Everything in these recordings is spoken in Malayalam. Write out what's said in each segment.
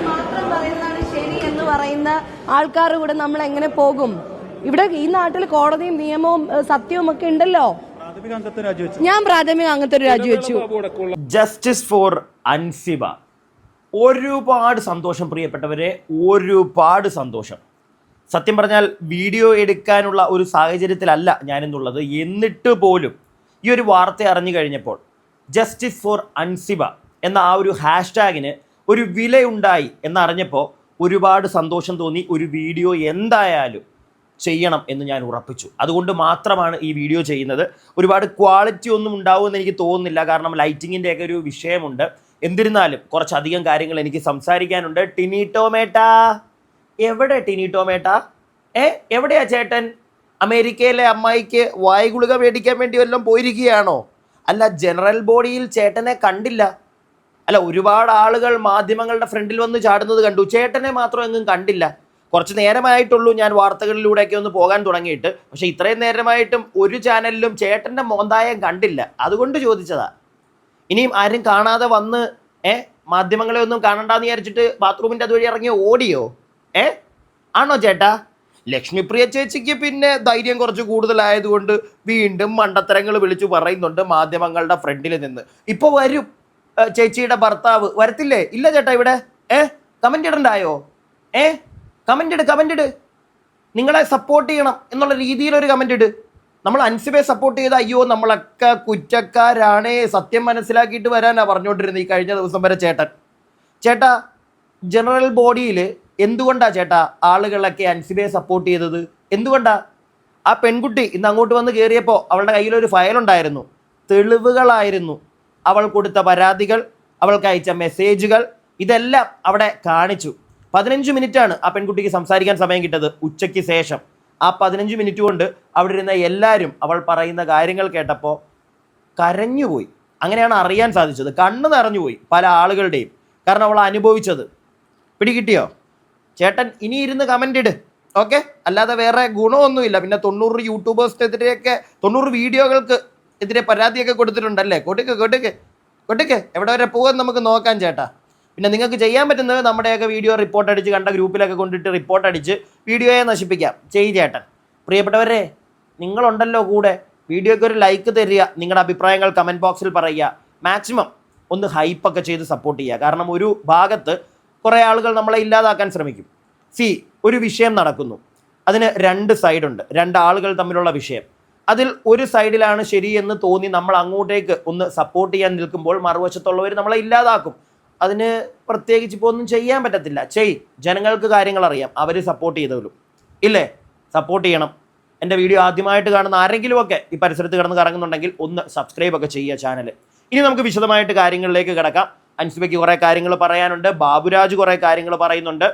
മാത്രം പറയുന്നതാണ് ശരി എന്ന് പറയുന്ന ആൾക്കാർ കൂടെ നമ്മൾ എങ്ങനെ പോകും? ഇവിടെ ഈ നാട്ടിൽ കോടതിയും നിയമവും സത്യവും ഒക്കെ ഉണ്ടല്ലോ. ഞാൻ പ്രാഥമിക അംഗത്വം രാജിവെച്ചു. Justice for Ansiba. ഒരുപാട് സന്തോഷം പ്രിയപ്പെട്ടവരെ, ഒരുപാട് സന്തോഷം. സത്യം പറഞ്ഞാൽ വീഡിയോ എടുക്കാനുള്ള ഒരു സാഹചര്യത്തിലല്ല ഞാനെന്നുള്ളത്. എന്നിട്ട് പോലും ഈ ഒരു വാർത്ത അറിഞ്ഞു കഴിഞ്ഞപ്പോൾ ജസ്റ്റിസ് ഫോർ അൻസിബ എന്ന ആ ഒരു ഹാഷ്ടാഗിന് ഒരു വിലയുണ്ടായി എന്നറിഞ്ഞപ്പോൾ ഒരുപാട് സന്തോഷം തോന്നി. ഒരു വീഡിയോ എന്തായാലും ചെയ്യണം എന്ന് ഞാൻ ഉറപ്പിച്ചു. അതുകൊണ്ട് മാത്രമാണ് ഈ വീഡിയോ ചെയ്യുന്നത്. ഒരുപാട് ക്വാളിറ്റി ഒന്നും ഉണ്ടാവുമെന്ന് എനിക്ക് തോന്നുന്നില്ല, കാരണം ലൈറ്റിങ്ങിൻ്റെയൊക്കെ ഒരു വിഷയമുണ്ട്. എന്നിരുന്നാലും കുറച്ചധികം കാര്യങ്ങൾ എനിക്ക് സംസാരിക്കാനുണ്ട്. ടിനി ടോമേട്ടാ, എവിടെ ടിനി ടോമേട്ടാ? എവിടെയാ ചേട്ടൻ? അമേരിക്കയിലെ അമ്മായിക്ക് വായുഗുളിക മേടിക്കാൻ വേണ്ടി വല്ലതും പോയിരിക്കുകയാണോ? അല്ല, ജനറൽ ബോഡിയിൽ ചേട്ടനെ കണ്ടില്ല. അല്ല, ഒരുപാട് ആളുകൾ മാധ്യമങ്ങളുടെ ഫ്രണ്ടിൽ വന്ന് ചാടുന്നത് കണ്ടു, ചേട്ടനെ മാത്രം എങ്ങും കണ്ടില്ല. കുറച്ച് നേരമായിട്ടുള്ളൂ ഞാൻ വാർത്തകളിലൂടെയൊക്കെ ഒന്ന് പോകാൻ തുടങ്ങിയിട്ട്. പക്ഷേ ഇത്രയും നേരമായിട്ടും ഒരു ചാനലിലും ചേട്ടൻ്റെ മോന്തായം കണ്ടില്ല. അതുകൊണ്ട് ചോദിച്ചതാ. ഇനിയും ആരും കാണാതെ വന്ന് മാധ്യമങ്ങളെ ഒന്നും കാണണ്ടെന്ന് വിചാരിച്ചിട്ട് ബാത്റൂമിൻ്റെ അതുവഴി ഇറങ്ങി ഓടിയോ? ആണോ ചേട്ടാ? ലക്ഷ്മിപ്രിയ ചേച്ചിക്ക് പിന്നെ ധൈര്യം കുറച്ച് കൂടുതലായതുകൊണ്ട് വീണ്ടും മണ്ടത്തരങ്ങൾ വിളിച്ചു പറയുന്നുണ്ട് മാധ്യമങ്ങളുടെ ഫ്രണ്ടിൽ നിന്ന്. ഇപ്പോൾ വരും ചേച്ചിയുടെ ഭർത്താവ്. വരത്തില്ലേ? ഇല്ല ചേട്ടാ. ഇവിടെ കമൻ്റ് ഇടണ്ടായോ? കമൻ്റ് ഇട്. നിങ്ങളെ സപ്പോർട്ട് ചെയ്യണം എന്നുള്ള രീതിയിലൊരു കമൻ്റ് ഇട്. നമ്മൾ അൻസിബയെ സപ്പോർട്ട് ചെയ്ത അയ്യോ നമ്മളൊക്കെ കുറ്റക്കാരാണേ, സത്യം മനസ്സിലാക്കിയിട്ട് വരാനാണ് പറഞ്ഞുകൊണ്ടിരുന്നത് ഈ കഴിഞ്ഞ ദിവസം വരെ ചേട്ടാ ജനറൽ ബോഡിയിൽ എന്തുകൊണ്ടാണ് ചേട്ടാ ആളുകളൊക്കെ അൻസിബയെ സപ്പോർട്ട് ചെയ്തത്? എന്തുകൊണ്ടാ? ആ പെൺകുട്ടി ഇന്ന് അങ്ങോട്ട് വന്ന് കയറിയപ്പോൾ അവളുടെ കയ്യിലൊരു ഫയലുണ്ടായിരുന്നു. തെളിവുകളായിരുന്നു. അവൾ കൊടുത്ത പരാതികൾ, അവൾക്ക് അയച്ച മെസ്സേജുകൾ, ഇതെല്ലാം അവിടെ കാണിച്ചു. 15 മിനിറ്റാണ് ആ പെൺകുട്ടിക്ക് സംസാരിക്കാൻ സമയം കിട്ടത് ഉച്ചയ്ക്ക് ശേഷം. ആ 15 മിനിറ്റ് കൊണ്ട് അവിടെ ഇരുന്ന എല്ലാവരും അവൾ പറയുന്ന കാര്യങ്ങൾ കേട്ടപ്പോൾ കരഞ്ഞുപോയി. അങ്ങനെയാണ് അറിയാൻ സാധിച്ചത്. കണ്ണ് നിറഞ്ഞുപോയി പല ആളുകളുടെയും. കാരണം അവൾ അനുഭവിച്ചത്. പിടികിട്ടിയോ? ചേട്ടൻ ഇനി ഇരുന്ന് കമൻ്റ് ഇട്, ഓക്കെ? അല്ലാതെ വേറെ ഗുണമൊന്നുമില്ല. പിന്നെ 90 യൂട്യൂബേഴ്സിനെതിരെയൊക്കെ 90 വീഡിയോകൾക്ക് എതിരെ പരാതിയൊക്കെ കൊടുത്തിട്ടുണ്ടല്ലേ? കൊടുക്ക്. എവിടെ വരെ പോകാൻ നമുക്ക് നോക്കാം ചേട്ടാ. പിന്നെ നിങ്ങൾക്ക് ചെയ്യാൻ പറ്റുന്നത് നമ്മുടെയൊക്കെ വീഡിയോ റിപ്പോർട്ട് അടിച്ച് കണ്ട ഗ്രൂപ്പിലൊക്കെ കൊണ്ടിട്ട് റിപ്പോർട്ട് അടിച്ച് വീഡിയോയെ നശിപ്പിക്കാം. ചേട്ടൻ. പ്രിയപ്പെട്ടവരെ, നിങ്ങളുണ്ടല്ലോ കൂടെ. വീഡിയോയ്ക്ക് ഒരു ലൈക്ക് തരിക, നിങ്ങളുടെ അഭിപ്രായങ്ങൾ കമൻറ്റ് ബോക്സിൽ പറയുക. മാക്സിമം ഒന്ന് ഹൈപ്പൊക്കെ ചെയ്ത് സപ്പോർട്ട് ചെയ്യുക. കാരണം ഒരു ഭാഗത്ത് കുറേ ആളുകൾ നമ്മളെ ഇല്ലാതാക്കാൻ ശ്രമിക്കും. ഒരു വിഷയം നടക്കുന്നു, അതിന് 2 സൈഡുണ്ട്, 2 ആളുകൾ തമ്മിലുള്ള വിഷയം. അതിൽ ഒരു സൈഡിലാണ് ശരിയെന്ന് തോന്നി നമ്മൾ അങ്ങോട്ടേക്ക് ഒന്ന് സപ്പോർട്ട് ചെയ്യാൻ നിൽക്കുമ്പോൾ മറുവശത്തുള്ളവർ നമ്മളെ ഇല്ലാതാക്കും. അതിന് പ്രത്യേകിച്ച് ഇപ്പോൾ ഒന്നും ചെയ്യാൻ പറ്റത്തില്ല. ജനങ്ങൾക്ക് കാര്യങ്ങൾ അറിയാം, അവർ സപ്പോർട്ട് ചെയ്തോളും. ഇല്ലേ? സപ്പോർട്ട് ചെയ്യണം. എൻ്റെ വീഡിയോ ആദ്യമായിട്ട് കാണുന്ന ആരെങ്കിലുമൊക്കെ ഈ പരിസരത്ത് കിടന്ന് കറങ്ങുന്നുണ്ടെങ്കിൽ ഒന്ന് സബ്സ്ക്രൈബ് ഒക്കെ ചെയ്യുക ചാനൽ. ഇനി നമുക്ക് വിശദമായിട്ട് കാര്യങ്ങളിലേക്ക് കിടക്കാം. അൻസിബയ്ക്ക് കുറേ കാര്യങ്ങൾ പറയാനുണ്ട്, ബാബുരാജ് കുറേ കാര്യങ്ങൾ പറയുന്നുണ്ട്.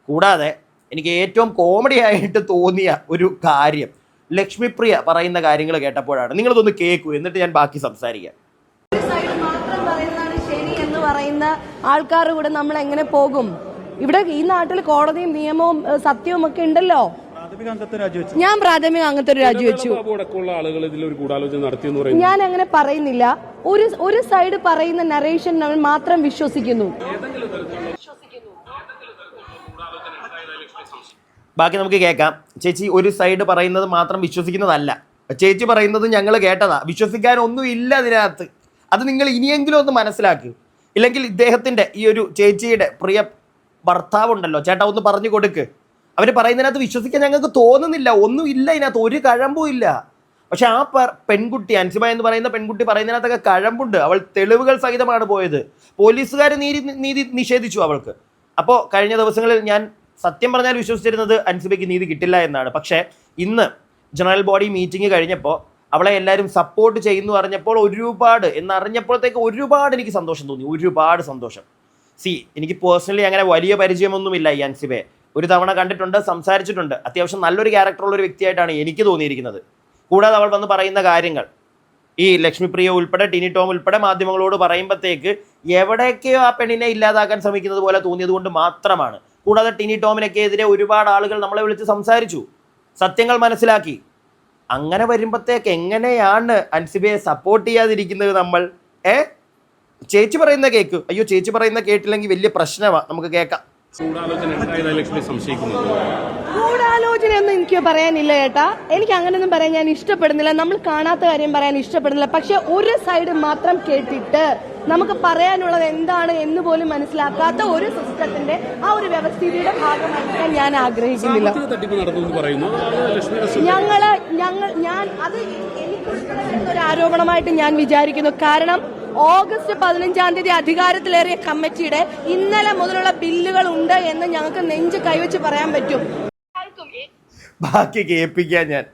കൂടാതെ എനിക്ക് ഏറ്റവും കോമഡി ആയിട്ട് തോന്നിയ ഒരു കാര്യം ലക്ഷ്മിപ്രിയ പറയുന്ന കാര്യങ്ങൾ കേട്ടപ്പോഴാണ്. നിങ്ങളിതൊന്ന് കേൾക്കൂ, എന്നിട്ട് ഞാൻ ബാക്കി സംസാരിക്കാം. മാത്രം പറയുന്നതാണ് ശരി എന്ന് പറയുന്ന ആൾക്കാർ കൂടെ നമ്മൾ എങ്ങനെ പോകും? ഇവിടെ ഈ നാട്ടിൽ കോടതിയും നിയമവും സത്യവും ഒക്കെ ഉണ്ടല്ലോ. ഞാൻ പ്രാഥമിക അംഗത്വം രാജിവെച്ചു. ഞാൻ അങ്ങനെ പറയുന്നില്ല. ഒരു സൈഡ് പറയുന്ന നറേഷൻ നമ്മൾ മാത്രം വിശ്വസിക്കുന്നു. ബാക്കി നമുക്ക് കേൾക്കാം. ചേച്ചി ഒരു സൈഡ് പറയുന്നത് മാത്രം വിശ്വസിക്കുന്നതല്ല. ചേച്ചി പറയുന്നത് ഞങ്ങൾ കേട്ടതാ. വിശ്വസിക്കാനൊന്നും ഇല്ല അതിനകത്ത്. അത് നിങ്ങൾ ഇനിയെങ്കിലും ഒന്ന് മനസ്സിലാക്കുക. ഇല്ലെങ്കിൽ ഇദ്ദേഹത്തിൻ്റെ ഈ ഒരു ചേച്ചിയുടെ പ്രിയ ഭർത്താവുണ്ടല്ലോ, ചേട്ടാ ഒന്ന് പറഞ്ഞു കൊടുക്ക്. അവർ പറയുന്നതിനകത്ത് വിശ്വസിക്കാൻ ഞങ്ങൾക്ക് തോന്നുന്നില്ല. ഒന്നും ഇല്ല ഇതിനകത്ത്, ഒരു കഴമ്പും ഇല്ല. പക്ഷെ ആ പെൺകുട്ടി അൻസിബ എന്ന് പറയുന്ന പെൺകുട്ടി പറയുന്നതിനകത്തൊക്കെ കഴമ്പുണ്ട്. അവൾ തെളിവുകൾ സഹിതമാണ് പോയത്. പോലീസുകാർ നീതി നിഷേധിച്ചു അവൾക്ക്. അപ്പോൾ കഴിഞ്ഞ ദിവസങ്ങളിൽ ഞാൻ സത്യം പറഞ്ഞാൽ വിശ്വസിച്ചിരുന്നത് അൻസിബയ്ക്ക് നീതി കിട്ടില്ല എന്നാണ്. പക്ഷേ ഇന്ന് ജനറൽ ബോഡി മീറ്റിംഗ് കഴിഞ്ഞപ്പോൾ അവളെ എല്ലാവരും സപ്പോർട്ട് ചെയ്യുന്നു അറിഞ്ഞപ്പോൾ എന്നറിഞ്ഞപ്പോഴത്തേക്ക് ഒരുപാട് എനിക്ക് സന്തോഷം തോന്നി. ഒരുപാട് സന്തോഷം. എനിക്ക് പേഴ്സണലി അങ്ങനെ വലിയ പരിചയമൊന്നുമില്ല ഈ അൻസിബയെ. ഒരു തവണ കണ്ടിട്ടുണ്ട്, സംസാരിച്ചിട്ടുണ്ട്. അത്യാവശ്യം നല്ലൊരു ക്യാരക്ടറുള്ളൊരു വ്യക്തിയായിട്ടാണ് എനിക്ക് തോന്നിയിരിക്കുന്നത്. കൂടാതെ അവൾ വന്ന് പറയുന്ന കാര്യങ്ങൾ ഈ ലക്ഷ്മിപ്രിയ ഉൾപ്പെടെ ടിനി ടോം ഉൾപ്പെടെ മാധ്യമങ്ങളോട് പറയുമ്പോഴത്തേക്ക് എവിടെയൊക്കെയോ ആ പെണ്ണിനെ ഇല്ലാതാക്കാൻ ശ്രമിക്കുന്നത് പോലെ തോന്നിയത് കൊണ്ട് മാത്രമാണ്. കൂടാതെ ടിനി ടോമിനൊക്കെ എതിരെ ഒരുപാട് ആളുകൾ നമ്മളെ വിളിച്ച് സംസാരിച്ചു, സത്യങ്ങൾ മനസ്സിലാക്കി. അങ്ങനെ വരുമ്പോഴത്തേക്ക് എങ്ങനെയാണ് അൻസിബയെ സപ്പോർട്ട് ചെയ്യാതിരിക്കുന്നത് നമ്മൾ? ചേച്ചി പറയുന്ന കേക്ക്. അയ്യോ ചേച്ചി പറയുന്ന കേട്ടില്ലെങ്കിൽ വലിയ പ്രശ്നമാണ്, നമുക്ക് കേൾക്കാം. ഗൂഢാലോചനയൊന്നും എനിക്ക് പറയാനില്ല ചേട്ടാ. എനിക്ക് അങ്ങനെയൊന്നും പറയാൻ ഞാൻ ഇഷ്ടപ്പെടുന്നില്ല. നമ്മൾ കാണാത്ത കാര്യം പറയാൻ ഇഷ്ടപ്പെടുന്നില്ല. പക്ഷെ ഒരു സൈഡ് മാത്രം കേട്ടിട്ട് നമുക്ക് പറയാനുള്ളത് എന്താണ് എന്ന് പോലും മനസ്സിലാക്കാത്ത ഒരു സിസ്റ്റത്തിന്റെ ആ ഒരു വ്യവസ്ഥിതിയുടെ ഭാഗമാക്കാൻ ഞാൻ ആഗ്രഹിക്കുന്നില്ല. ഞാൻ അത് എനിക്ക് ഒരു ആരോപണമായിട്ട് ഞാൻ വിചാരിക്കുന്നു. കാരണം ഓഗസ്റ്റ് 15-ാം തീയതി അധികാരത്തിലേറിയ കമ്മിറ്റിയുടെ ഇന്നലെ മുതലുള്ള ബില്ലുകൾ ഉണ്ട് എന്ന് ഞങ്ങൾക്ക് നെഞ്ച് കൈവച്ച് പറയാൻ പറ്റും. ബാക്കി കേൾപ്പിക്കാൻ ഞാൻ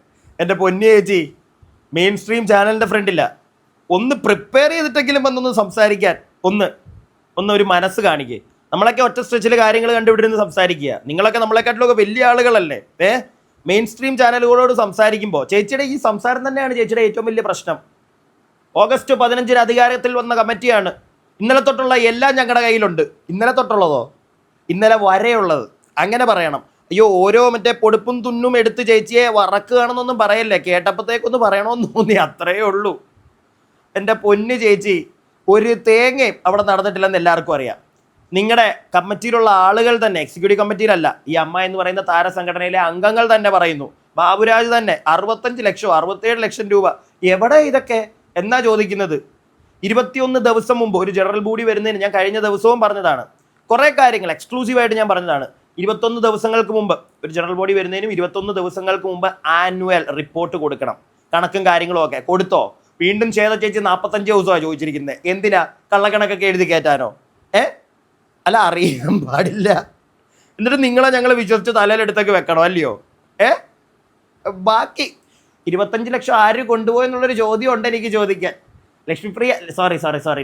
എൻ്റെ പൊന്നി ചേച്ചി, മെയിൻ സ്ട്രീം ചാനലിൻ്റെ ഫ്രണ്ടില്ല, ഒന്ന് പ്രിപ്പയർ ചെയ്തിട്ടെങ്കിലും വന്നൊന്ന് സംസാരിക്കാൻ ഒന്ന് ഒരു മനസ്സ് കാണിക്കുക. നമ്മളൊക്കെ ഒറ്റ സ്ട്രെച്ചിൽ കാര്യങ്ങൾ കണ്ടുപിടിരുന്ന് സംസാരിക്കുക. നിങ്ങളൊക്കെ നമ്മളെക്കാട്ടിലൊക്കെ വലിയ ആളുകളല്ലേ. മെയിൻ സ്ട്രീം ചാനലുകളോട് സംസാരിക്കുമ്പോൾ ചേച്ചിയുടെ ഈ സംസാരം തന്നെയാണ് ചേച്ചിയുടെ ഏറ്റവും വലിയ പ്രശ്നം. ഓഗസ്റ്റ് 15-ന് അധികാരത്തിൽ വന്ന കമ്മിറ്റിയാണ്. ഇന്നലെ തൊട്ടുള്ള എല്ലാം ഞങ്ങളുടെ കയ്യിലുണ്ട്. ഇന്നലെ തൊട്ടുള്ളതോ? ഇന്നലെ വരെയുള്ളത് അങ്ങനെ പറയണം. അയ്യോ ഓരോ മറ്റേ പൊടുപ്പും തുന്നും എടുത്ത് ചേച്ചിയെ വറക്കുകയാണെന്നൊന്നും പറയല്ലേ, കേട്ടപ്പോഴത്തേക്കൊന്ന് പറയണമെന്ന് തോന്നി, അത്രയേ ഉള്ളൂ. എൻ്റെ പൊന്ന് ചേച്ചി, ഒരു തേങ്ങയും അവിടെ നടന്നിട്ടില്ലെന്ന് എല്ലാവർക്കും അറിയാം. നിങ്ങളുടെ കമ്മിറ്റിയിലുള്ള ആളുകൾ തന്നെ, എക്സിക്യൂട്ടീവ് കമ്മിറ്റിയിലല്ല, ഈ അമ്മ എന്ന് പറയുന്ന താരസംഘടനയിലെ അംഗങ്ങൾ തന്നെ പറയുന്നു, ബാബുരാജ് തന്നെ 65 ലക്ഷം 67 ലക്ഷം രൂപ എവിടെ ഇതൊക്കെ എന്നാ ചോദിക്കുന്നത്. 21 ദിവസം മുമ്പ് ഒരു ജനറൽ ബോഡി വരുന്നതിന് ഞാൻ കഴിഞ്ഞ ദിവസവും പറഞ്ഞതാണ്, കുറേ കാര്യങ്ങൾ എക്സ്ക്ലൂസീവായിട്ട് ഞാൻ പറഞ്ഞതാണ്. 21 ദിവസങ്ങൾക്ക് മുമ്പ് ഒരു ജനറൽ ബോഡി വരുന്നതിനും 21 ദിവസങ്ങൾക്ക് മുമ്പ് ആനുവൽ റിപ്പോർട്ട് കൊടുക്കണം, കണക്കും കാര്യങ്ങളും ഒക്കെ കൊടുത്തോ. വീണ്ടും ചേത ചേച്ചി 45 ദിവസമാണ് ചോദിച്ചിരിക്കുന്നത്. എന്തിനാ? കള്ളക്കണക്കൊക്കെ എഴുതി കയറ്റാനോ? അല്ല, അറിയാൻ പാടില്ല. എന്നിട്ട് നിങ്ങളെ ഞങ്ങൾ വിശ്വസിച്ച് തലയിലെടുത്തേക്ക് വെക്കണോ, അല്ലയോ? ബാക്കി 25 ലക്ഷം ആര് കൊണ്ടുപോയെന്നുള്ളൊരു ചോദ്യം ഉണ്ട് എനിക്ക് ചോദിക്കാൻ. ലക്ഷ്മിപ്രിയ, സോറി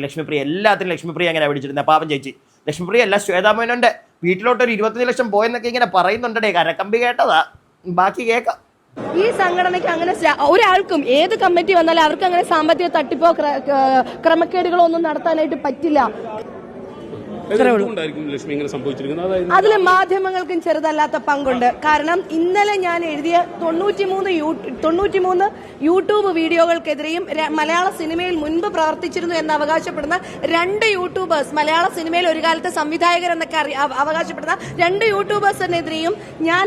ലക്ഷ്മിപ്രിയ, എല്ലാത്തിനും ലക്ഷ്മിപ്രിയ അങ്ങനെ പിടിച്ചിരുന്നത്, പാപം ചേച്ചി. ലക്ഷ്മിപ്രിയ അല്ല, ശ്വേതാമേനോന്റെ വീട്ടിലോട്ടൊരു 25 ലക്ഷം പോയെന്നൊക്കെ ഇങ്ങനെ പറയുന്നുണ്ടേ, കരക്കമ്പി കേട്ടതാ. ബാക്കി കേൾക്കാം. ഈ സംഘടനയ്ക്ക് അങ്ങനെ ഒരാൾക്കും ഏത് കമ്മിറ്റി വന്നാലും അവർക്ക് അങ്ങനെ സാമ്പത്തിക തട്ടിപ്പോ ക്രമക്കേടുകളോ ഒന്നും നടത്താനായിട്ട് പറ്റില്ല. അതിൽ മാധ്യമങ്ങൾക്കും ചെറുതല്ലാത്ത പങ്കുണ്ട്. കാരണം ഇന്നലെ ഞാൻ എഴുതിയ 93 യൂട്യൂബ് വീഡിയോകൾക്കെതിരെയും മലയാള സിനിമയിൽ മുൻപ് പ്രവർത്തിച്ചിരുന്നു എന്ന് അവകാശപ്പെടുന്ന 2 യൂട്യൂബേഴ്സ്, മലയാള സിനിമയിൽ ഒരു കാലത്തെ സംവിധായകർ എന്നൊക്കെ അവകാശപ്പെടുന്ന 2 യൂട്യൂബേഴ്സിനെതിരെയും ഞാൻ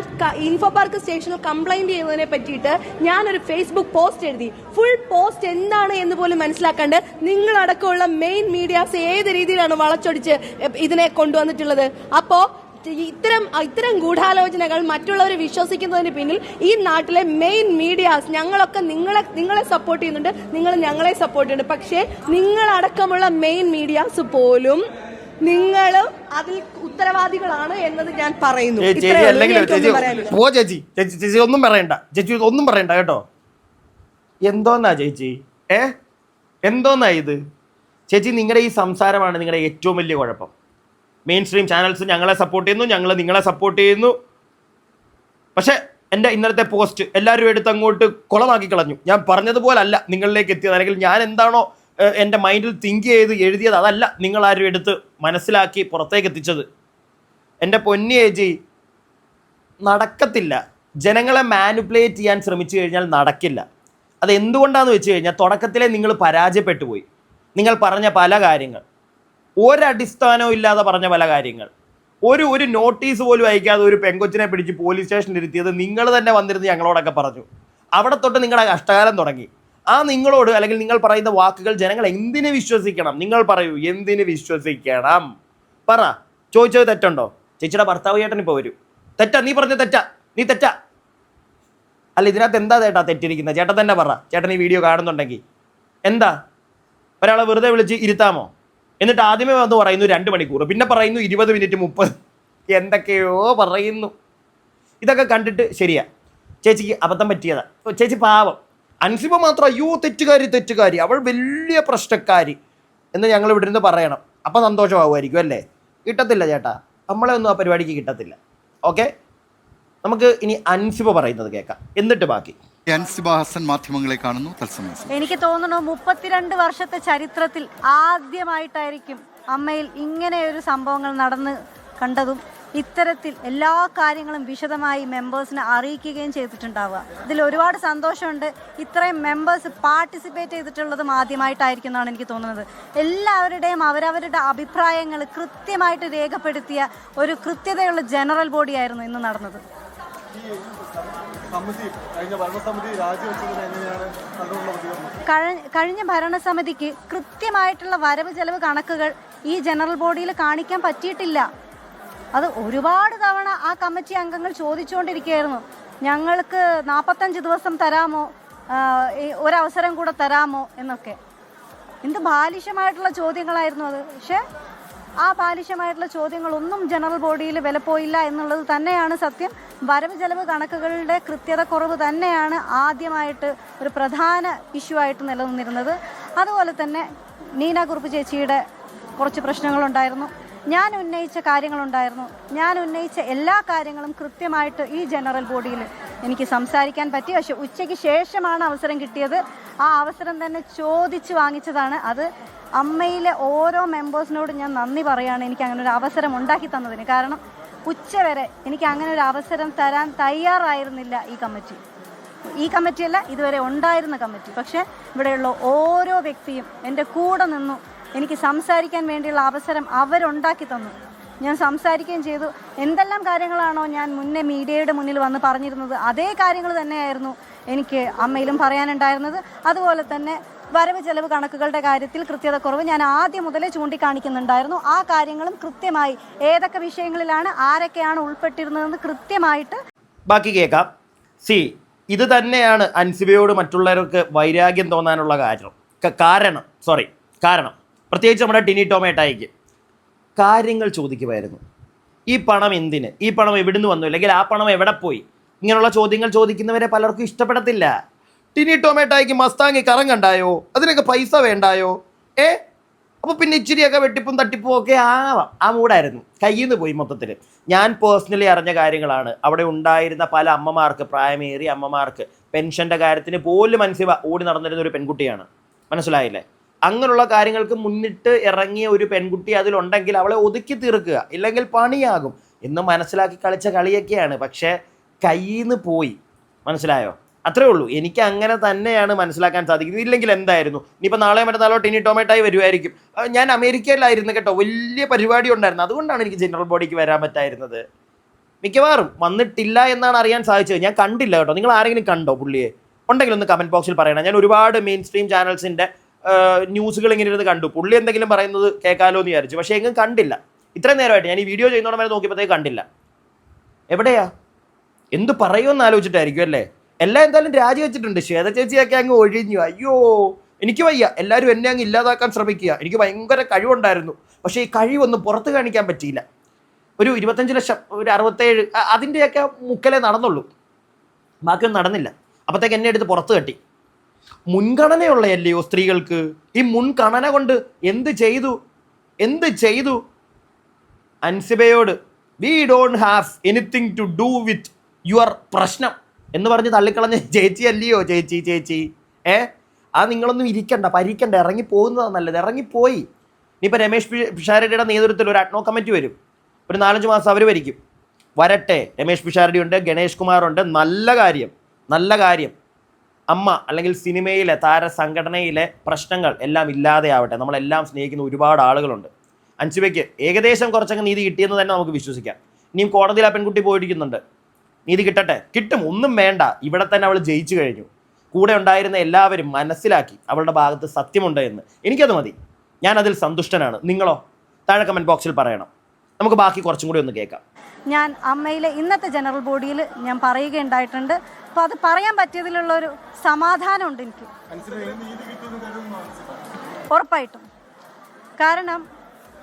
ഇൻഫോ പാർക്ക് സ്റ്റേഷനിൽ കംപ്ലൈന്റ് ചെയ്യുന്നതിനെ പറ്റിയിട്ട് ഞാനൊരു ഫേസ്ബുക്ക് പോസ്റ്റ് എഴുതി. ഫുൾ പോസ്റ്റ് എന്താണ് എന്ന് പോലും മനസ്സിലാക്കാണ്ട് നിങ്ങളടക്കമുള്ള മെയിൻ മീഡിയാസ് ഏത് രീതിയിലാണ് വളച്ചൊടിച്ച് ഇതിനെ കൊണ്ടുവന്നിട്ടുള്ളത്. അപ്പോ ഇത്തരം ഗൂഢാലോചനകൾ മറ്റുള്ളവർ വിശ്വസിക്കുന്നതിന് പിന്നിൽ ഈ നാട്ടിലെ മെയിൻ മീഡിയാസ് ഞങ്ങളൊക്കെ നിങ്ങളെ സപ്പോർട്ട് ചെയ്യുന്നുണ്ട്, നിങ്ങൾ ഞങ്ങളെ സപ്പോർട്ട് ചെയ്യുന്നുണ്ട്. പക്ഷേ നിങ്ങളടക്കമുള്ള മെയിൻ മീഡിയാസ് പോലും നിങ്ങൾ അതിൽ ഉത്തരവാദികളാണ് എന്നത് ഞാൻ പറയുന്നു. ചേച്ചി ഒന്നും പറയണ്ട കേട്ടോ. എന്തോന്നാ ചേച്ചി, എന്തോന്നാ ഇത് ചേച്ചി? നിങ്ങളുടെ ഈ സംസാരമാണ് നിങ്ങളുടെ ഏറ്റവും വലിയ കുഴപ്പം. മെയിൻ സ്ട്രീം ചാനൽസ് ഞങ്ങളെ സപ്പോർട്ട് ചെയ്യുന്നു, ഞങ്ങൾ നിങ്ങളെ സപ്പോർട്ട് ചെയ്യുന്നു. പക്ഷേ എൻ്റെ ഇന്നലത്തെ പോസ്റ്റ് എല്ലാവരും എടുത്ത് അങ്ങോട്ട് കുളമാക്കി കളഞ്ഞു. ഞാൻ പറഞ്ഞതുപോലല്ല നിങ്ങളിലേക്ക് എത്തിയത്, അല്ലെങ്കിൽ ഞാൻ എന്താണോ എൻ്റെ മൈൻഡിൽ തിങ്ക് ചെയ്ത് എഴുതിയത് അതല്ല നിങ്ങളാരും എടുത്ത് മനസ്സിലാക്കി പുറത്തേക്ക് എത്തിച്ചത്. എൻ്റെ പൊന്നി ചേച്ചി, നടക്കത്തില്ല. ജനങ്ങളെ മാനിപ്പുലേറ്റ് ചെയ്യാൻ ശ്രമിച്ചു കഴിഞ്ഞാൽ നടക്കില്ല. അത് എന്തുകൊണ്ടാണെന്ന് വെച്ച് കഴിഞ്ഞാൽ തുടക്കത്തിലെ നിങ്ങൾ പരാജയപ്പെട്ടു പോയി. നിങ്ങൾ പറഞ്ഞ പല കാര്യങ്ങൾ, ഒരടിസ്ഥാനവും ഇല്ലാതെ പറഞ്ഞ പല കാര്യങ്ങൾ, ഒരു നോട്ടീസ് പോലും അയക്കാതെ ഒരു പെങ്കൊച്ചിനെ പിടിച്ച് പോലീസ് സ്റ്റേഷനിൽ ഇരുത്തിയത് നിങ്ങൾ തന്നെ വന്നിരുന്ന് ഞങ്ങളോടൊക്കെ പറഞ്ഞു. അവിടെ തൊട്ട് നിങ്ങളുടെ കഷ്ടകാലം തുടങ്ങി. ആ നിങ്ങളോട് അല്ലെങ്കിൽ നിങ്ങൾ പറയുന്ന വാക്കുകൾ ജനങ്ങൾ എന്തിന് വിശ്വസിക്കണം? നിങ്ങൾ പറയൂ, എന്തിന് വിശ്വസിക്കണം? പറ. ചോദിച്ചത് തെറ്റുണ്ടോ? ചേച്ചിയുടെ ഭർത്താവ് ചേട്ടൻ ഇപ്പോൾ വരും. തെറ്റാ? നീ പറഞ്ഞ തെറ്റാ? നീ തെറ്റാ? അല്ല, ഇതിനകത്ത് എന്താ ചേട്ടാ തെറ്റിരിക്കുന്നത്? ചേട്ടൻ തന്നെ പറ. ചേട്ടൻ ഈ വീഡിയോ കാണുന്നുണ്ടെങ്കിൽ എന്താ? ഒരാളെ വെറുതെ വിളിച്ച് ഇരുത്താമോ? എന്നിട്ട് ആദ്യമേ വന്ന് പറയുന്നു 2 മണിക്കൂർ, പിന്നെ പറയുന്നു 20 മിനിറ്റ് 30, എന്തൊക്കെയോ പറയുന്നു. ഇതൊക്കെ കണ്ടിട്ട് ശരിയാ, ചേച്ചിക്ക് അബദ്ധം പറ്റിയതാ. ചേച്ചി പാവം. അൻസിബ മാത്രം അയ്യോ തെറ്റുകാരി, അവൾ വലിയ പ്രശ്നക്കാരി എന്ന് ഞങ്ങൾ ഇവിടെ നിന്ന് പറയണം. അപ്പം സന്തോഷമാകുമായിരിക്കും അല്ലേ? കിട്ടത്തില്ല ചേട്ടാ, നമ്മളെ ഒന്നും ആ പരിപാടിക്ക് കിട്ടത്തില്ല. ഓക്കെ, നമുക്ക് ഇനി അൻസിബ പറയുന്നത് കേൾക്കാം, എന്നിട്ട് ബാക്കി. അൻസിബ ഹസൻ മാധ്യമങ്ങളെ കാണുന്നു തത്സമയം. എനിക്ക് തോന്നുന്നു 32 വർഷത്തെ ചരിത്രത്തിൽ ആദ്യമായിട്ടായിരിക്കും അമ്മയിൽ ഇങ്ങനെ ഒരു സംഭവങ്ങൾ നടന്ന് കണ്ടതും ഇത്തരത്തിൽ എല്ലാ കാര്യങ്ങളും വിശദമായി മെമ്പേഴ്സിനെ അറിയിക്കുകയും ചെയ്തിട്ടുണ്ടാവുക. ഇതിൽ ഒരുപാട് സന്തോഷമുണ്ട്. ഇത്രയും മെമ്പേഴ്സ് പാർട്ടിസിപ്പേറ്റ് ചെയ്തിട്ടുള്ളതും ആദ്യമായിട്ടായിരിക്കും എന്നാണ് എനിക്ക് തോന്നുന്നത്. എല്ലാവരുടെയും അവരവരുടെ അഭിപ്രായങ്ങൾ കൃത്യമായിട്ട് രേഖപ്പെടുത്തിയ ഒരു കൃത്യതയുള്ള ജനറൽ ബോഡിയായിരുന്നു ഇന്ന് നടന്നത്. കഴിഞ്ഞ ഭരണസമിതിക്ക് കൃത്യമായിട്ടുള്ള വരവ് ചെലവ് കണക്കുകൾ ഈ ജനറൽ ബോഡിയിൽ കാണിക്കാൻ പറ്റിയിട്ടില്ല. അത് ഒരുപാട് തവണ ആ കമ്മിറ്റി അംഗങ്ങൾ ചോദിച്ചുകൊണ്ടിരിക്കുകയായിരുന്നു, ഞങ്ങൾക്ക് 45 ദിവസം തരാമോ, ഒരവസരം കൂടെ തരാമോ എന്നൊക്കെ. എന്ത് ബാലിശമായിട്ടുള്ള ചോദ്യങ്ങളായിരുന്നു അത്. പക്ഷേ ആ ബാലിശമായിട്ടുള്ള ചോദ്യങ്ങളൊന്നും ജനറൽ ബോഡിയിൽ വിലപ്പോയില്ല എന്നുള്ളത് തന്നെയാണ് സത്യം. വരവ് ചെലവ് കണക്കുകളുടെ കൃത്യത കുറവ് തന്നെയാണ് ആദ്യമായിട്ട് ഒരു പ്രധാന ഇഷ്യൂ ആയിട്ട് നിലനിന്നിരുന്നത്. അതുപോലെ തന്നെ നീന കുറുപ്പ് ചേച്ചിയുടെ കുറച്ച് പ്രശ്നങ്ങളുണ്ടായിരുന്നു, ഞാൻ ഉന്നയിച്ച കാര്യങ്ങളുണ്ടായിരുന്നു. ഞാൻ ഉന്നയിച്ച എല്ലാ കാര്യങ്ങളും കൃത്യമായിട്ട് ഈ ജനറൽ ബോഡിയിൽ എനിക്ക് സംസാരിക്കാൻ പറ്റി. പക്ഷെ ഉച്ചയ്ക്ക് ശേഷമാണ് അവസരം കിട്ടിയത്. ആ അവസരം തന്നെ ചോദിച്ച് വാങ്ങിച്ചതാണ്. അത് അമ്മയിലെ ഓരോ മെമ്പേഴ്സിനോടും ഞാൻ നന്ദി പറയുകയാണ് എനിക്ക് അങ്ങനെ ഒരു അവസരം ഉണ്ടാക്കി തന്നതിന്. കാരണം ഉച്ചവരെ എനിക്ക് അങ്ങനെ ഒരു അവസരം തരാൻ തയ്യാറായിരുന്നില്ല ഈ കമ്മിറ്റിയല്ല ഇതുവരെ ഉണ്ടായിരുന്ന കമ്മിറ്റി. പക്ഷേ ഇവിടെയുള്ള ഓരോ വ്യക്തിയും എൻ്റെ കൂടെ നിന്നു. എനിക്ക് സംസാരിക്കാൻ വേണ്ടിയുള്ള അവസരം അവരുണ്ടാക്കി തന്നു. ഞാൻ സംസാരിക്കുകയും ചെയ്തു. എന്തെല്ലാം കാര്യങ്ങളാണോ ഞാൻ മുന്നേ മീഡിയയുടെ മുന്നിൽ വന്ന് പറഞ്ഞിരുന്നത് അതേ കാര്യങ്ങൾ തന്നെയായിരുന്നു എനിക്ക് അമ്മയിലും പറയാനുണ്ടായിരുന്നത്. അതുപോലെ തന്നെ വരവ് ചെലവ് കണക്കുകളുടെ കാര്യത്തിൽ കൃത്യത കുറവ് ഞാൻ ആദ്യം മുതലേ ചൂണ്ടിക്കാണിക്കുന്നുണ്ടായിരുന്നു. ആ കാര്യങ്ങളും കൃത്യമായി ഏതൊക്കെ വിഷയങ്ങളിലാണ് ആരൊക്കെയാണ് ഉൾപ്പെട്ടിരുന്നതെന്ന് കൃത്യമായിട്ട് ബാക്കി കേൾക്കാം. ഇത് തന്നെയാണ് അൻസിബയോട് മറ്റുള്ളവർക്ക് വൈരാഗ്യം തോന്നാനുള്ള കാരണം പ്രത്യേകിച്ച് നമ്മുടെ ടിനി ടോമേട്ടായിക്ക് കാര്യങ്ങൾ ചോദിക്കുമായിരുന്നു. ഈ പണം എന്തിന്, ഈ പണം എവിടുന്ന് വന്നു, അല്ലെങ്കിൽ ആ പണം എവിടെ പോയി, ഇങ്ങനെയുള്ള ചോദ്യങ്ങൾ ചോദിക്കുന്നവരെ പലർക്കും ഇഷ്ടപ്പെടത്തില്ല. ടിനി ടോമേട്ടായിക്ക് മസ്താങ്ങി കറങ്ങണ്ടായോ, അതിനൊക്കെ പൈസ വേണ്ടായോ? അപ്പോൾ പിന്നെ ഇച്ചിരിയൊക്കെ വെട്ടിപ്പും തട്ടിപ്പും ഒക്കെ ആവാം. ആ മൂടായിരുന്നു, കയ്യിൽ നിന്ന് പോയി മൊത്തത്തിൽ. ഞാൻ പേഴ്സണലി അറിഞ്ഞ കാര്യങ്ങളാണ്. അവിടെ ഉണ്ടായിരുന്ന പല അമ്മമാർക്ക്, പ്രായമേറിയ അമ്മമാർക്ക് പെൻഷൻ്റെ കാര്യത്തിന് പോലും അൻസിബ ഓടി നടന്നിരുന്ന ഒരു പെൺകുട്ടിയാണ്. മനസ്സിലായില്ലേ? അങ്ങനെയുള്ള കാര്യങ്ങൾക്ക് മുന്നിട്ട് ഇറങ്ങിയ ഒരു പെൺകുട്ടി അതിലുണ്ടെങ്കിൽ അവളെ ഒതുക്കി തീർക്കുക, ഇല്ലെങ്കിൽ പണിയാകും എന്ന് മനസ്സിലാക്കി കളിച്ച കളിയൊക്കെയാണ്. പക്ഷേ കയ്യിൽ നിന്ന് പോയി. മനസ്സിലായോ? അത്രേ ഉള്ളൂ. എനിക്ക് അങ്ങനെ തന്നെയാണ് മനസ്സിലാക്കാൻ സാധിക്കുന്നത്. ഇല്ലെങ്കിൽ എന്തായിരുന്നു, ഇനിയിപ്പോൾ നാളെ മറ്റന്നാളോ ടിനി ടോമേട്ടായി വരുമായിരിക്കും. ഞാൻ അമേരിക്കയിലായിരുന്നു കേട്ടോ, വലിയ പരിപാടി ഉണ്ടായിരുന്നു. അതുകൊണ്ടാണ് എനിക്ക് ജനറൽ ബോഡിക്ക് വരാൻ പറ്റായിരുന്നത്. മിക്കവാറും വന്നിട്ടില്ല എന്നാണ് അറിയാൻ സാധിച്ചത്. ഞാൻ കണ്ടില്ല കേട്ടോ. നിങ്ങൾ ആരെങ്കിലും കണ്ടോ പുള്ളിയെ? ഉണ്ടെങ്കിൽ ഒന്ന് കമൻറ്റ് ബോക്സിൽ പറയണം. ഞാൻ ഒരുപാട് മെയിൻ സ്ട്രീം ചാനൽസിൻ്റെ ന്യൂസുകൾ ഇങ്ങനെ ഇരുന്ന് കണ്ടു. പുള്ളി എന്തെങ്കിലും പറയുന്നത് കേൾക്കാമല്ലോ എന്ന് വിചാരിച്ചു. പക്ഷേ എങ്ങും കണ്ടില്ല. ഇത്രയും നേരമായിട്ട് ഞാൻ ഈ വീഡിയോ ചെയ്യുന്നോടെ വരെ നോക്കിയപ്പോഴത്തേക്ക് കണ്ടില്ല. എവിടെയാ, എന്ത് പറയുമെന്ന് ആലോചിച്ചിട്ടായിരിക്കും അല്ലേ? എല്ലാം എന്തായാലും രാജിവെച്ചിട്ടുണ്ട്. ശ്വേത ചേച്ചിയൊക്കെ അങ്ങ് ഒഴിഞ്ഞു. അയ്യോ എനിക്ക് വയ്യ. എല്ലാവരും എന്നെ അങ്ങ് ഇല്ലാതാക്കാൻ ശ്രമിക്കുക. എനിക്ക് ഭയങ്കര കഴിവുണ്ടായിരുന്നു, പക്ഷേ ഈ കഴിവൊന്നും പുറത്ത് കാണിക്കാൻ പറ്റിയില്ല. ഒരു 25 ലക്ഷം, ഒരു 67, അതിൻ്റെയൊക്കെ മുക്കലേ നടന്നുള്ളൂ, ബാക്കിയൊന്നും നടന്നില്ല. അപ്പോഴത്തേക്ക് എന്നെ എടുത്ത് പുറത്ത് കെട്ടി. മുൻഗണനയുള്ളയല്ലയോ സ്ത്രീകൾക്ക്? ഈ മുൻഗണന കൊണ്ട് എന്ത് ചെയ്തു? അൻസിബയോട് we don't have anything to do with your പ്രശ്നം എന്ന് പറഞ്ഞ് തള്ളിക്കളഞ്ഞ ചേച്ചി അല്ലയോ ചേച്ചി? നിങ്ങളൊന്നും പരിക്കണ്ട, ഇറങ്ങിപ്പോകുന്നതാണ് നല്ലത്. ഇറങ്ങിപ്പോയി. ഇനിയിപ്പോൾ രമേശ് പിഷാരടിയുടെ നേതൃത്വത്തിൽ ഒരു അഡ്നോ കമ്മിറ്റി വരും. ഒരു 4-5 മാസം അവർ ഭരിക്കും. വരട്ടെ. രമേശ് പിഷാരടി ഉണ്ട്, ഗണേഷ് കുമാറുണ്ട്. നല്ല കാര്യം. അമ്മ അല്ലെങ്കിൽ സിനിമയിലെ താരസംഘടനയിലെ പ്രശ്നങ്ങൾ എല്ലാം ഇല്ലാതെയാവട്ടെ. നമ്മളെല്ലാം സ്നേഹിക്കുന്ന ഒരുപാട് ആളുകളുണ്ട്. അൻസിബയ്ക്ക് ഏകദേശം കുറച്ചൊക്കെ നീതി കിട്ടിയെന്ന് തന്നെ നമുക്ക് വിശ്വസിക്കാം. ഇനിയും കോടതിയിൽ ആ പെൺകുട്ടി പോയിരിക്കുന്നുണ്ട്. നീതി കിട്ടും. ഒന്നും വേണ്ട. ഇവിടെ തന്നെ അവൾ ജയിച്ചു കഴിഞ്ഞു. കൂടെ ഉണ്ടായിരുന്ന എല്ലാവരും മനസ്സിലാക്കി അവളുടെ ഭാഗത്ത് സത്യമുണ്ട് എന്ന്. എനിക്കത് മതി. ഞാനതിൽ സന്തുഷ്ടനാണ്. നിങ്ങളോ? താഴെ കമൻറ്റ് ബോക്സിൽ പറയണം. നമുക്ക് ബാക്കി കുറച്ചും കൂടി ഒന്ന് കേൾക്കാം. ഞാൻ അമ്മയിലെ ഇന്നത്തെ ജനറൽ ബോഡിയിൽ ഞാൻ പറയുകയുണ്ടായിട്ടുണ്ട്. അപ്പോൾ അത് പറയാൻ പറ്റിയതിലുള്ളൊരു സമാധാനമുണ്ട് എനിക്ക്, ഉറപ്പായിട്ടും. കാരണം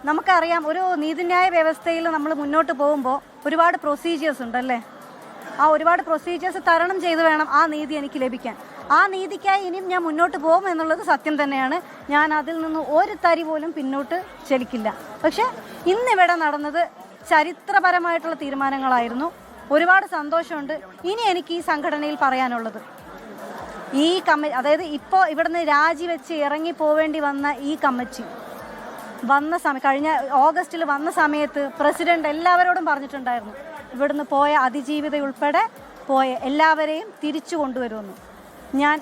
നമുക്കറിയാം, ഒരു നീതിന്യായ വ്യവസ്ഥയിൽ നമ്മൾ മുന്നോട്ട് പോകുമ്പോൾ ഒരുപാട് പ്രൊസീജിയേഴ്സ് ഉണ്ടല്ലേ. ആ ഒരുപാട് പ്രൊസീജിയേഴ്സ് തരണം ചെയ്ത് വേണം ആ നീതി എനിക്ക് ലഭിക്കാൻ. ആ നീതിക്കായി ഇനിയും ഞാൻ മുന്നോട്ട് പോകും എന്നുള്ളത് സത്യം തന്നെയാണ്. ഞാൻ അതിൽ നിന്ന് ഒരു തരി പോലും പിന്നോട്ട് ചലിക്കില്ല. പക്ഷെ ഇന്നിവിടെ നടന്നത് ചരിത്രപരമായിട്ടുള്ള തീരുമാനങ്ങളായിരുന്നു. ഒരുപാട് സന്തോഷമുണ്ട്. ഇനി എനിക്ക് ഈ സംഘടനയിൽ പറയാനുള്ളത്, ഈ അതായത് ഇപ്പോൾ ഇവിടുന്ന് രാജിവെച്ച് ഇറങ്ങി പോവേണ്ടി വന്ന ഈ കമ്മിറ്റി, വന്ന സമയം കഴിഞ്ഞ ഓഗസ്റ്റിൽ വന്ന സമയത്ത് പ്രസിഡന്റ് എല്ലാവരോടും പറഞ്ഞിട്ടുണ്ടായിരുന്നു ഇവിടുന്ന് പോയ അതിജീവിത ഉൾപ്പെടെ പോയ എല്ലാവരെയും തിരിച്ചു കൊണ്ടുവരുമെന്ന്. ഞാൻ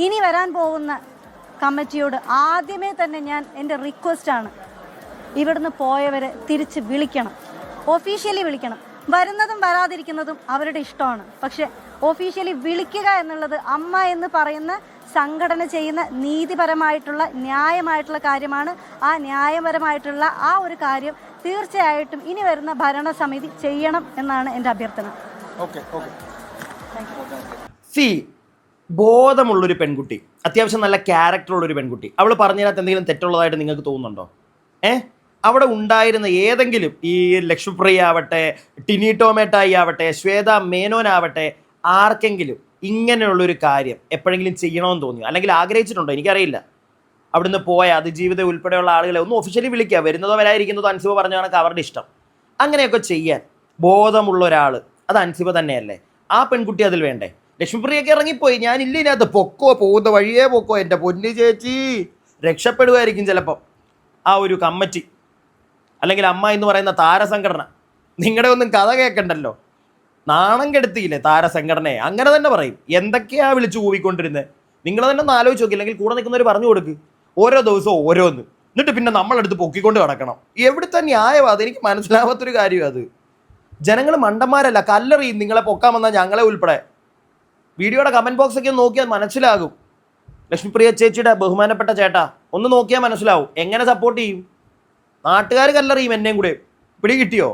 ഇനി വരാൻ പോകുന്ന കമ്മിറ്റിയോട് ആദ്യമേ തന്നെ ഞാൻ എൻ്റെ റിക്വസ്റ്റാണ്, ഇവിടുന്ന് പോയവരെ തിരിച്ച് വിളിക്കണം, ഒഫീഷ്യലി വിളിക്കണം. വരുന്നതും വരാതിരിക്കുന്നതും അവരുടെ ഇഷ്ടമാണ്, പക്ഷെ ഒഫീഷ്യലി വിളിക്കുക എന്നുള്ളത് അമ്മ എന്ന് പറയുന്ന സംഘടന ചെയ്യുന്ന നീതിപരമായിട്ടുള്ള ന്യായമായിട്ടുള്ള കാര്യമാണ്. ആ ന്യായപരമായിട്ടുള്ള ആ ഒരു കാര്യം തീർച്ചയായിട്ടും ഇനി വരുന്ന ഭരണസമിതി ചെയ്യണം എന്നാണ് എൻ്റെ അഭ്യർത്ഥന. ബോധമുള്ളൊരു പെൺകുട്ടി, അത്യാവശ്യം നല്ല ക്യാരക്ടറുള്ളൊരു പെൺകുട്ടി, അവൾ പറഞ്ഞതിനകത്ത് എന്തെങ്കിലും തെറ്റുള്ളതായിട്ട് നിങ്ങൾക്ക് തോന്നുന്നുണ്ടോ? അവിടെ ഉണ്ടായിരുന്ന ഏതെങ്കിലും ഈ ലക്ഷ്മിപ്രിയ ആവട്ടെ, ടിനി ടോമേട്ടായി ആവട്ടെ, ശ്വേത മേനോനാവട്ടെ, ആർക്കെങ്കിലും ഇങ്ങനെയുള്ളൊരു കാര്യം എപ്പോഴെങ്കിലും ചെയ്യണമെന്ന് തോന്നിയോ, അല്ലെങ്കിൽ ആഗ്രഹിച്ചിട്ടുണ്ടോ? എനിക്കറിയില്ല. അവിടുന്ന് പോയ അതിജീവിത ഉൾപ്പെടെയുള്ള ആളുകളെ ഒന്ന് ഒഫീഷ്യലി വിളിക്കുക. വരുന്നതോ വരാതിരിക്കുന്നതോ അൻസിബ പറഞ്ഞ കണക്ക് അവരുടെ ഇഷ്ടം. അങ്ങനെയൊക്കെ ചെയ്യാൻ ബോധമുള്ള ഒരാൾ, അത് അൻസിബ തന്നെയല്ലേ? ആ പെൺകുട്ടി അതിൽ വേണ്ടേ? ലക്ഷ്മിപ്രിയൊക്കെ ഇറങ്ങിപ്പോയി, ഞാനില്ല ഇതിനകത്ത്, പൊക്കോ, പോകുന്ന വഴിയേ പൊക്കോ, എൻ്റെ പൊന്നു ചേച്ചി, രക്ഷപ്പെടുമായിരിക്കും ചിലപ്പം ആ ഒരു കമ്മിറ്റി അല്ലെങ്കിൽ അമ്മ എന്ന് പറയുന്ന താരസംഘടന. നിങ്ങളുടെ ഒന്നും കഥ കേൾക്കണ്ടല്ലോ, നാണം കെടുത്തിയില്ലേ താരസംഘടനയെ? അങ്ങനെ തന്നെ പറയും. എന്തൊക്കെയാ വിളിച്ചു കൂവിക്കൊണ്ടിരുന്നത്? നിങ്ങൾ തന്നെ ഒന്ന് ആലോചിച്ച് നോക്കി, അല്ലെങ്കിൽ കൂടെ നിൽക്കുന്നവർ പറഞ്ഞു കൊടുക്ക് ഓരോ ദിവസവും ഓരോന്ന്, എന്നിട്ട് പിന്നെ നമ്മളെടുത്ത് പൊക്കിക്കൊണ്ട് കിടക്കണം. എവിടുത്തെ ന്യായമാണ്? അതെനിക്ക് മനസ്സിലാവാത്തൊരു കാര്യമാണ് അത്. ജനങ്ങൾ മണ്ടന്മാരല്ല, കല്ലെറിയും നിങ്ങളെ പൊക്കാൻ വന്നാൽ ഞങ്ങളെ ഉൾപ്പെടെ. വീഡിയോയുടെ കമൻറ്റ് ബോക്സൊക്കെ ഒന്ന് നോക്കിയാൽ മനസ്സിലാകും. ലക്ഷ്മിപ്രിയ ചേച്ചിയുടെ ബഹുമാനപ്പെട്ട ചേട്ടാ, ഒന്ന് നോക്കിയാൽ മനസ്സിലാവും. എങ്ങനെ സപ്പോർട്ട് ചെയ്യും? നാട്ടുകാർ കല്ലെറിയും എന്നെയും കൂടെ. പിടി കിട്ടിയോ?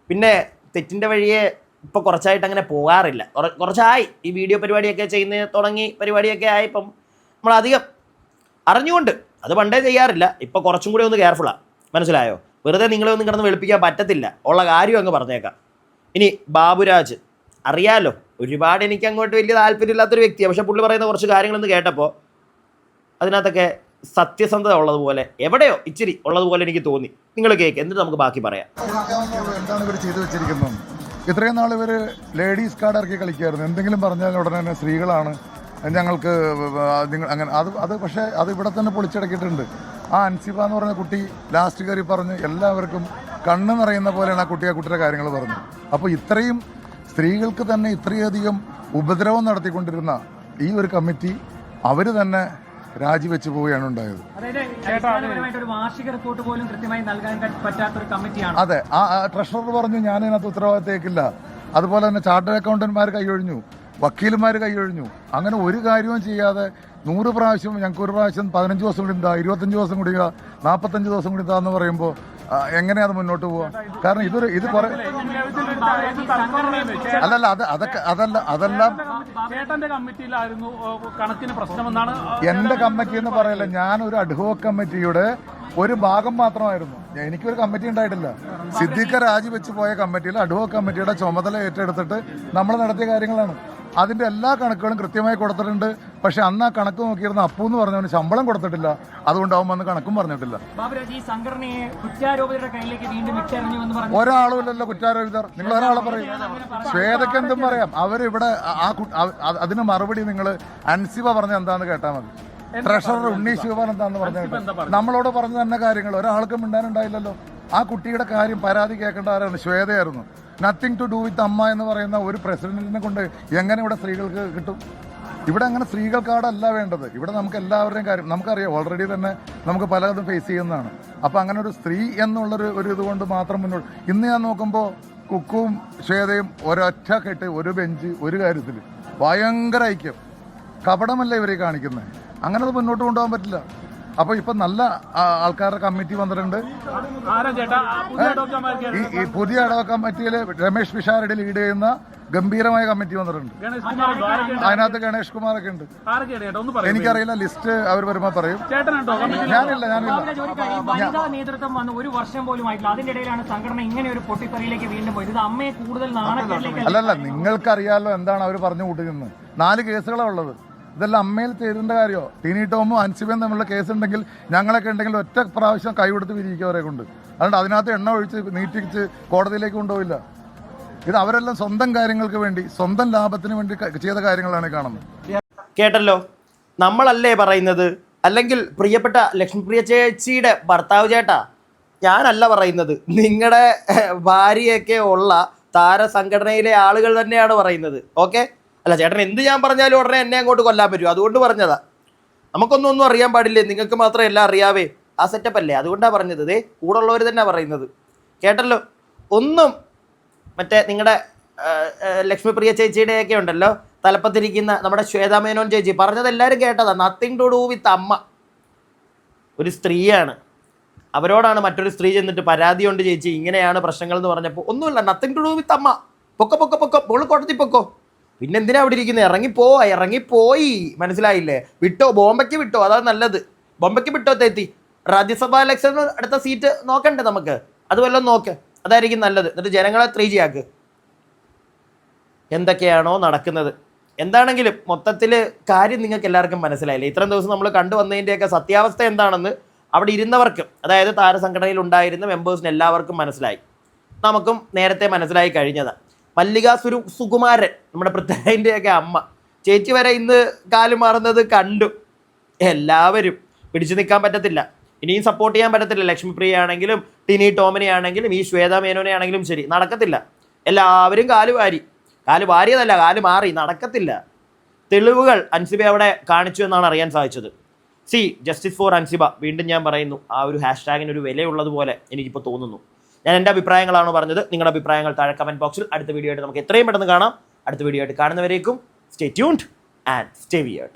പിന്നെ തെറ്റിൻ്റെ വഴിയെ ഇപ്പോൾ കുറച്ചായിട്ട് അങ്ങനെ പോകാറില്ല. കുറച്ചായി ഈ വീഡിയോ പരിപാടിയൊക്കെ ചെയ്യുന്ന തുടങ്ങി, പരിപാടിയൊക്കെ ആയപ്പം നമ്മളധികം അറിഞ്ഞുകൊണ്ട്, അത് പണ്ടേ ചെയ്യാറില്ല, ഇപ്പോൾ കുറച്ചും കൂടി ഒന്ന് കെയർഫുള്ളാണ്. മനസ്സിലായോ? വെറുതെ നിങ്ങളെ ഒന്നും കിടന്ന് വെളുപ്പിക്കാൻ പറ്റത്തില്ല, ഉള്ള കാര്യം അങ്ങ് പറഞ്ഞേക്കാം. ഇനി ബാബുരാജ്, അറിയാലോ, ഒരുപാട് എനിക്ക് അങ്ങോട്ട് വലിയ താല്പര്യമില്ലാത്തൊരു വ്യക്തിയാണ്. പക്ഷേ പുള്ളി പറയുന്ന കുറച്ച് കാര്യങ്ങളൊന്ന് കേട്ടപ്പോൾ അതിനകത്തൊക്കെ സത്യസന്ധത ഉള്ളതുപോലെ, എവിടെയോ ഇച്ചിരി ഉള്ളതുപോലെ എനിക്ക് തോന്നി. നിങ്ങൾ കേൾക്ക്, എന്നിട്ട് നമുക്ക് ബാക്കി പറയാം. എന്താണ് ഇവർ ചെയ്തു വെച്ചിരിക്കുന്നത്? ഇത്രയും നാൾ ഇവർ ലേഡീസ് കാർഡ് ഇറക്കി കളിക്കുമായിരുന്നു. എന്തെങ്കിലും പറഞ്ഞാൽ ഉടനെ തന്നെ സ്ത്രീകളാണ് ഞങ്ങൾക്ക് അങ്ങനെ അത് പക്ഷേ അത് ഇവിടെ തന്നെ പൊളിച്ചടക്കിയിട്ടുണ്ട്. ആ അൻസിബ എന്ന് പറഞ്ഞ കുട്ടി ലാസ്റ്റ് കയറി പറഞ്ഞ് എല്ലാവർക്കും കണ്ണ് നിറയുന്ന പോലെയാണ് ആ കുട്ടിയുടെ കാര്യങ്ങൾ പറഞ്ഞു. അപ്പോൾ ഇത്രയും സ്ത്രീകൾക്ക് തന്നെ ഇത്രയധികം ഉപദ്രവം നടത്തിക്കൊണ്ടിരുന്ന ഈ ഒരു കമ്മിറ്റി അവർ തന്നെ രാജിവെച്ച് പോവുകയാണ് ഉണ്ടായത്. അതെ, ആ ട്രഷറർ പറഞ്ഞു ഞാൻ ഇതിനകത്ത് ഉത്തരവാദിത്തേക്കില്ല. അതുപോലെ തന്നെ ചാർട്ടേഡ് അക്കൗണ്ടന്റ്മാർ കൈയൊഴിഞ്ഞു, വക്കീലുമാർ കൈയൊഴിഞ്ഞു. അങ്ങനെ ഒരു കാര്യവും ചെയ്യാതെ 100 പ്രാവശ്യം ഞങ്ങൾക്ക് ഒരു പ്രാവശ്യം 15 ദിവസം കൂടി ഇതാ, 25 ദിവസം കൂടി 45 ദിവസം കൂടി ഇതാന്ന് പറയുമ്പോൾ എങ്ങനെയാ അത് മുന്നോട്ട് പോവുക? കാരണം ഇത് കുറെ അല്ലല്ല, അതെല്ലാം എന്റെ കമ്മിറ്റി എന്ന് പറയല്ല, ഞാനൊരു അഡ്ഹോക് കമ്മിറ്റിയുടെ ഒരു ഭാഗം മാത്രമായിരുന്നു. എനിക്കൊരു കമ്മിറ്റി ഉണ്ടായിട്ടില്ല. സിദ്ദീഖ് രാജിവെച്ച് പോയ കമ്മിറ്റിയിൽ അഡ്ഹോക് കമ്മിറ്റിയുടെ ചുമതല ഏറ്റെടുത്തിട്ട് നമ്മൾ നടത്തിയ കാര്യങ്ങളാണ്. അതിന്റെ എല്ലാ കണക്കുകളും കൃത്യമായി കൊടുത്തിട്ടുണ്ട്. പക്ഷെ അന്ന് ആ കണക്ക് നോക്കിയിരുന്ന അപ്പു എന്ന് പറഞ്ഞവന് ശമ്പളം കൊടുത്തിട്ടില്ല, അതുകൊണ്ട് അവൻ വന്ന് കണക്കും പറഞ്ഞിട്ടില്ല. ഒരാളും ഇല്ലല്ലോ കുറ്റാരോപിതർ. നിങ്ങൾ ഒരാളെ പറയും, ശ്വേതയ്ക്ക് എന്തും പറയാം. അവരിവിടെ അതിന് മറുപടി നിങ്ങൾ അൻസിബ പറഞ്ഞ എന്താന്ന് കേട്ടാൽ മതി. ട്രഷറർ ഉണ്ണി ശിവൻ എന്താന്ന് പറഞ്ഞിട്ട് നമ്മളോട് പറഞ്ഞ തന്നെ കാര്യങ്ങൾ ഒരാൾക്കും മിണ്ടാനുണ്ടായില്ലല്ലോ. ആ കുട്ടിയുടെ കാര്യം പരാതി കേൾക്കേണ്ട ആരാണ്? ശ്വേതയായിരുന്നു. നത്തിങ് ടു ഡു വിത്ത് അമ്മ എന്ന് പറയുന്ന ഒരു പ്രസിഡന്റിനെ കൊണ്ട് എങ്ങനെ ഇവിടെ സ്ത്രീകൾക്ക് കിട്ടും? ഇവിടെ അങ്ങനെ സ്ത്രീകൾക്കാടല്ല വേണ്ടത്. ഇവിടെ നമുക്ക് എല്ലാവരുടെയും കാര്യം നമുക്കറിയാം. ഓൾറെഡി തന്നെ നമുക്ക് പലതും ഫേസ് ചെയ്യുന്നതാണ്. അപ്പോൾ അങ്ങനെ ഒരു സ്ത്രീ എന്നുള്ളൊരു ഇതുകൊണ്ട് മാത്രം മുന്നോട്ട് ഇന്ന് ഞാൻ നോക്കുമ്പോൾ കുക്കും ശ്വേതയും ഒരൊറ്റ കെട്ട്, ഒരു ബെഞ്ച്, ഒരു കാര്യത്തിൽ ഭയങ്കര ഐക്യം. കപടമല്ല ഇവരെ കാണിക്കുന്നത്. അങ്ങനെ അത് മുന്നോട്ട് കൊണ്ടുപോകാൻ പറ്റില്ല. അപ്പോൾ ഇപ്പം നല്ല ആൾക്കാരുടെ കമ്മിറ്റി വന്നിട്ടുണ്ട്. ഈ പുതിയ അഡ്ഹോക് കമ്മിറ്റിയിൽ രമേഷ് പിഷാരടി ലീഡ് ചെയ്യുന്ന ഗംഭീരമായ കമ്മിറ്റി വന്നിട്ടുണ്ട്. അതിനകത്ത് ഗണേഷ് കുമാറൊക്കെ ഉണ്ട്. എനിക്കറിയില്ല, ലിസ്റ്റ് അവർ വരുമ്പോൾ പറയും. ഞാനില്ല. നേതൃത്വം വന്ന് ഒരു വർഷം പോലും ആയിട്ടില്ല. അതിന്റെ ഇടയിലാണ് സംഘടന ഇങ്ങനെ ഒരു പൊട്ടിത്തെറിയിലേക്ക് വീണ്ടും പോയത്. ഇത് അമ്മയെ കൂടുതൽ അല്ലല്ല, നിങ്ങൾക്കറിയാലോ എന്താണ് അവർ പറഞ്ഞു കൂട്ടുന്നത്. 4 കേസുകളാണ് ഉള്ളത്. ഇതെല്ലാം അമ്മയിൽ ചെയ്തേണ്ട കാര്യമോ? ടിനി ടോമും അൻസിബയും തമ്മിലുള്ള കേസുണ്ടെങ്കിൽ ഞങ്ങളൊക്കെ ഉണ്ടെങ്കിൽ ഒറ്റ പ്രാവശ്യം കൈ കൊടുത്ത് പിരിയിക്കവരെ കൊണ്ട്. അതുകൊണ്ട് അതിനകത്ത് എണ്ണ ഒഴിച്ച് നീട്ടിച്ച് കോടതിയിലേക്ക് കൊണ്ടുപോയില്ല. ഇത് അവരെല്ലാം സ്വന്തം കാര്യങ്ങൾക്ക് വേണ്ടി, സ്വന്തം ലാഭത്തിന് വേണ്ടി ചെയ്ത കാര്യങ്ങളാണ് കാണുന്നത്. കേട്ടല്ലോ, നമ്മളല്ലേ പറയുന്നത്? അല്ലെങ്കിൽ പ്രിയപ്പെട്ട ലക്ഷ്മിപ്രിയ ചേച്ചിയുടെ ഭർത്താവ് ചേട്ടാ ഞാനല്ല പറയുന്നത്, നിങ്ങളുടെ ഭാര്യയൊക്കെ ഉള്ള താരസംഘടനയിലെ ആളുകൾ തന്നെയാണ് പറയുന്നത്. ഓക്കെ, അല്ല ചേട്ടൻ എന്ത് ഞാൻ പറഞ്ഞാലും ഉടനെ എന്നെ അങ്ങോട്ട് കൊല്ലാൻ പറ്റും, അതുകൊണ്ട് പറഞ്ഞതാ. നമുക്കൊന്നും അറിയാൻ പാടില്ലേ, നിങ്ങൾക്ക് മാത്രം എല്ലാം അറിയാവേ, ആ സെറ്റപ്പ് അല്ലേ, അതുകൊണ്ടാണ് പറഞ്ഞത്. ദേ കൂടെ ഉള്ളവർ തന്നെ പറയുന്നത്, കേട്ടല്ലോ. ഒന്നും മറ്റേ നിങ്ങളുടെ ലക്ഷ്മിപ്രിയ ചേച്ചിയുടെയൊക്കെ ഉണ്ടല്ലോ, തലപ്പത്തിരിക്കുന്ന നമ്മുടെ ശ്വേതാ മേനോൻ ചേച്ചി പറഞ്ഞത് എല്ലാവരും കേട്ടതാ. നത്തിങ് ടു ഡൂ വിത്ത് അമ്മ. ഒരു സ്ത്രീയാണ്, അവരോടാണ് മറ്റൊരു സ്ത്രീ ചെന്നിട്ട് പരാതിയുണ്ട് ചേച്ചി ഇങ്ങനെയാണ് പ്രശ്നങ്ങൾ എന്ന് പറഞ്ഞപ്പോൾ ഒന്നുമില്ല, നത്തിങ് ടു ഡൂ വിത്ത് അമ്മ, പൊക്കോ കോട്ടത്തിൽ പൊക്കോ. പിന്നെ എന്തിനാ അവിടെ ഇരിക്കുന്നത്? ഇറങ്ങിപ്പോയി, മനസ്സിലായില്ലേ? വിട്ടോ, ബോംബയ്ക്ക് വിട്ടോ, അതാണ് നല്ലത്. ബോംബയ്ക്ക് വിട്ടോ തെറ്റി. രാജ്യസഭാ ഇലക്ഷൻ അടുത്ത സീറ്റ് നോക്കണ്ടേ നമുക്ക്, അത് വല്ലതും നോക്ക്, അതായിരിക്കും നല്ലത്. എന്നിട്ട് ജനങ്ങളെ 3G ആക്ക്. എന്തൊക്കെയാണോ നടക്കുന്നത്. എന്താണെങ്കിലും മൊത്തത്തിൽ കാര്യം നിങ്ങൾക്ക് എല്ലാവർക്കും മനസ്സിലായില്ലേ? ഇത്രയും ദിവസം നമ്മൾ കണ്ടുവന്നതിൻ്റെയൊക്കെ സത്യാവസ്ഥ എന്താണെന്ന് അവിടെ ഇരുന്നവർക്കും, അതായത് താരസംഘടനയിൽ ഉണ്ടായിരുന്ന മെമ്പേഴ്സിന് എല്ലാവർക്കും മനസ്സിലായി. നമുക്കും നേരത്തെ മനസ്സിലായി കഴിഞ്ഞതാണ്. മല്ലിക സുകുമാരൻ, നമ്മുടെ പൃഥ്വിൻ്റെയൊക്കെ അമ്മ ചേച്ചി വരെ ഇന്ന് കാല് മാറുന്നത് കണ്ടു. എല്ലാവരും പിടിച്ചു നിൽക്കാൻ പറ്റത്തില്ല, ഇനിയും സപ്പോർട്ട് ചെയ്യാൻ പറ്റത്തില്ല. ലക്ഷ്മിപ്രിയ ആണെങ്കിലും ടിനി ടോമിനെ ആണെങ്കിലും ഈ ശ്വേതാ മേനോനെ ആണെങ്കിലും ശരി, നടക്കത്തില്ല. എല്ലാവരും കാല് വാരിയതല്ല, കാല് മാറി, നടക്കത്തില്ല. തെളിവുകൾ അൻസിബ അവിടെ കാണിച്ചു എന്നാണ് അറിയാൻ സാധിച്ചത്. ജസ്റ്റിസ് ഫോർ അൻസിബ, വീണ്ടും ഞാൻ പറയുന്നു, ആ ഒരു ഹാഷ്ടാഗിന് ഒരു വിലയുള്ളതുപോലെ എനിക്കിപ്പോൾ തോന്നുന്നു. ഞാൻ എൻ്റെ അഭിപ്രായങ്ങളാണ് പറഞ്ഞത്. നിങ്ങളുടെ അഭിപ്രായങ്ങൾ താഴെ കമൻറ്റ് ബോക്സിൽ. അടുത്ത വീഡിയോ ആയിട്ട് നമുക്ക് എത്രയും പെട്ടെന്ന് കാണാം. അടുത്ത വീഡിയോ ആയിട്ട് കാണുന്നവരേക്കും stay tuned and stay weird.